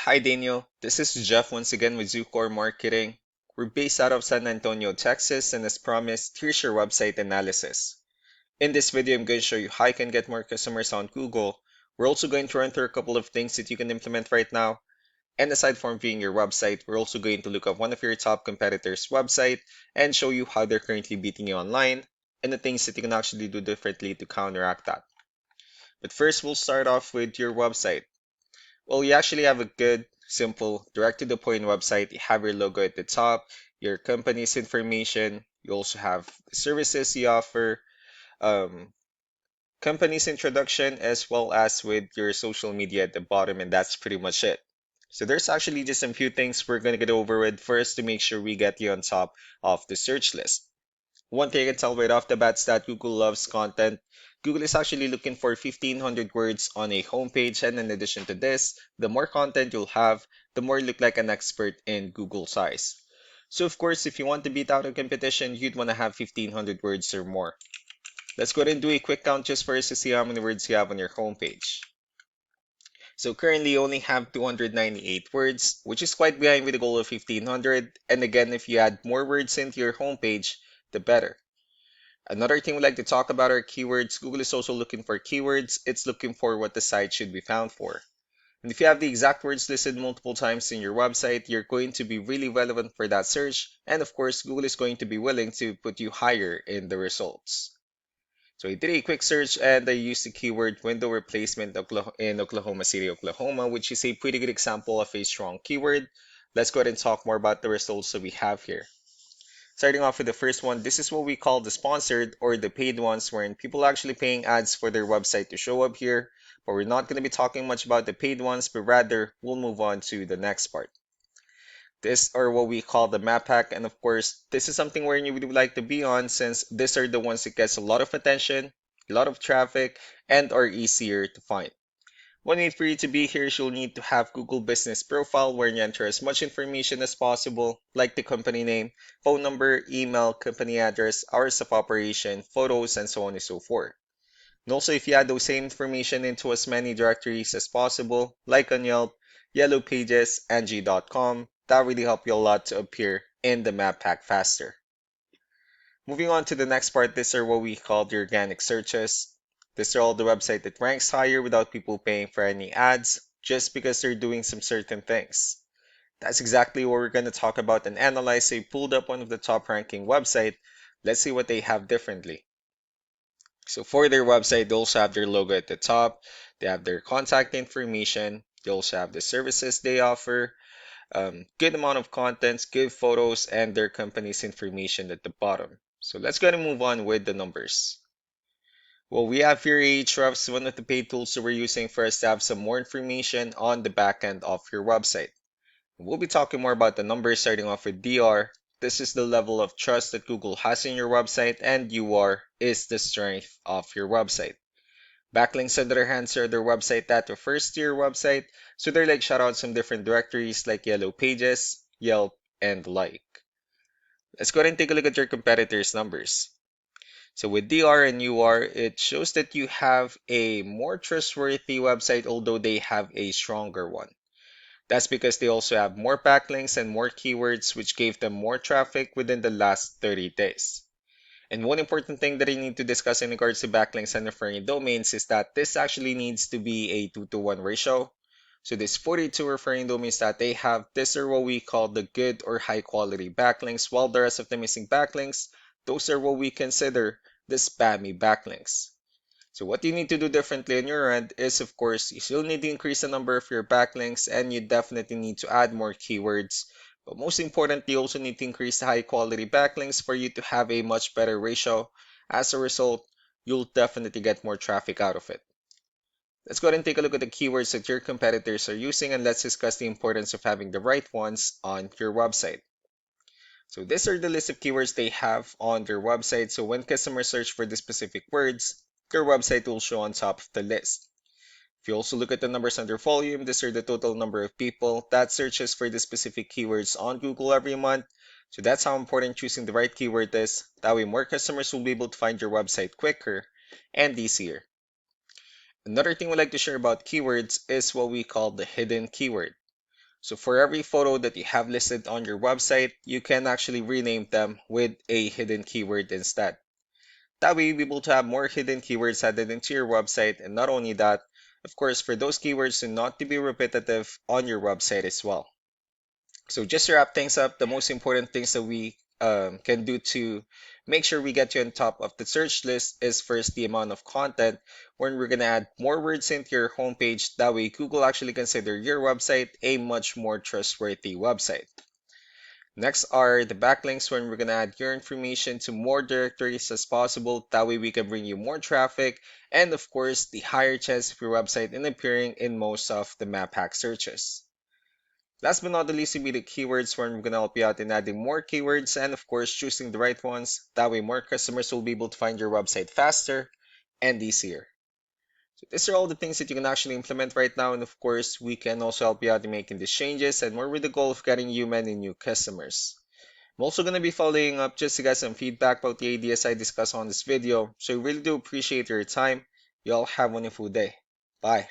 Hi Daniel, this is Jeff once again with Zucore Marketing. We're based out of San Antonio, Texas, and as promised, here's your website analysis. In this video, I'm going to show you how you can get more customers on Google. We're also going to run through a couple of things that you can implement right now. And aside from viewing your website, we're also going to look at one of your top competitors' website and show you how they're currently beating you online and the things that you can actually do differently to counteract that. But first, we'll start off with your website. Well, you actually have a good, simple, direct to the point website. You have your logo at the top, your company's information. You also have the services you offer, um, company's introduction, as well as with your social media at the bottom, and that's pretty much it. So there's actually just a few things we're going to get over with first to make sure we get you on top of the search list. One thing I can tell right off the bat is that Google loves content. Google is actually looking for 1,500 words on a homepage, and in addition to this, the more content you'll have, the more you look like an expert in Google's eyes. So of course, if you want to beat out a competition, you'd want to have 1,500 words or more. Let's go ahead and do a quick count just for us to see how many words you have on your homepage. So currently you only have 298 words, which is quite behind with the goal of 1,500. And again, if you add more words into your homepage, the better. Another thing we like to talk about are keywords. Google is also looking for keywords. It's looking for what the site should be found for. And if you have the exact words listed multiple times in your website, you're going to be really relevant for that search. And of course, Google is going to be willing to put you higher in the results. So I did a quick search and I used the keyword window replacement in Oklahoma City, Oklahoma, which is a pretty good example of a strong keyword. Let's go ahead and talk more about the results that we have here. Starting off with the first one, this is what we call the sponsored or the paid ones, wherein people are actually paying ads for their website to show up here. But we're not going to be talking much about the paid ones, but rather we'll move on to the next part. This are what we call the map hack, and of course, this is something where you would like to be on since these are the ones that gets a lot of attention, a lot of traffic, and are easier to find. What you need for you to be here is you'll need to have Google Business Profile where you enter as much information as possible, like the company name, phone number, email, company address, hours of operation, photos, and so on and so forth. And also, if you add those same information into as many directories as possible, like on Yelp, Yellow Pages, Angie.com, that really help you a lot to appear in the map pack faster. Moving on to the next part, these are what we call the organic searches. These are all the website that ranks higher without people paying for any ads, just because they're doing some certain things. That's exactly what we're going to talk about and analyze. So I pulled up one of the top ranking website. Let's see what they have differently. So for their website, they also have their logo at the top. They have their contact information. They also have the services they offer, good amount of contents, good photos, and their company's information at the bottom. So let's go and move on with the numbers. Well, we have here Ahrefs, one of the paid tools that we're using for us to have some more information on the back end of your website. We'll be talking more about the numbers starting off with DR. This is the level of trust that Google has in your website, and UR is the strength of your website. Backlinks, on the other hand, are their website that refers to your website, so they're like shoutouts from different directories like Yellow Pages, Yelp, and the like. Let's go ahead and take a look at your competitors' numbers. So with DR and UR, it shows that you have a more trustworthy website, although they have a stronger one. That's because they also have more backlinks and more keywords, which gave them more traffic within the last 30 days. And one important thing that I need to discuss in regards to backlinks and referring domains is that this actually needs to be a 2-to-1 ratio. So this 42 referring domains that they have, these are what we call the good or high quality backlinks, while the rest of the missing backlinks, those are what we consider the spammy backlinks. So what you need to do differently on your end is, of course, you still need to increase the number of your backlinks and you definitely need to add more keywords. But most importantly, you also need to increase the high quality backlinks for you to have a much better ratio. As a result, you'll definitely get more traffic out of it. Let's go ahead and take a look at the keywords that your competitors are using and let's discuss the importance of having the right ones on your website. So these are the list of keywords they have on their website. So when customers search for the specific words, your website will show on top of the list. If you also look at the numbers under volume, these are the total number of people that searches for the specific keywords on Google every month. So that's how important choosing the right keyword is. That way more customers will be able to find your website quicker and easier. Another thing we like to share about keywords is what we call the hidden keyword. So for every photo that you have listed on your website, you can actually rename them with a hidden keyword instead. That way, you'll be able to have more hidden keywords added into your website, and not only that, of course, for those keywords to not to be repetitive on your website as well. So just to wrap things up, the most important things that we can do to make sure we get you on top of the search list is first the amount of content, when we're going to add more words into your homepage. That way, Google actually consider your website a much more trustworthy website. Next are the backlinks, when we're going to add your information to more directories as possible. That way we can bring you more traffic and of course the higher chance of your website in appearing in most of the map hack searches. Last but not the least will be the keywords, when we're going to help you out in adding more keywords and of course choosing the right ones. That way more customers will be able to find your website faster and easier. So these are all the things that you can actually implement right now, and of course we can also help you out in making these changes and more with the goal of getting you many new customers. I'm also going to be following up just to get some feedback about the ideas I discussed on this video, so I really do appreciate your time. Y'all have a wonderful day. Bye.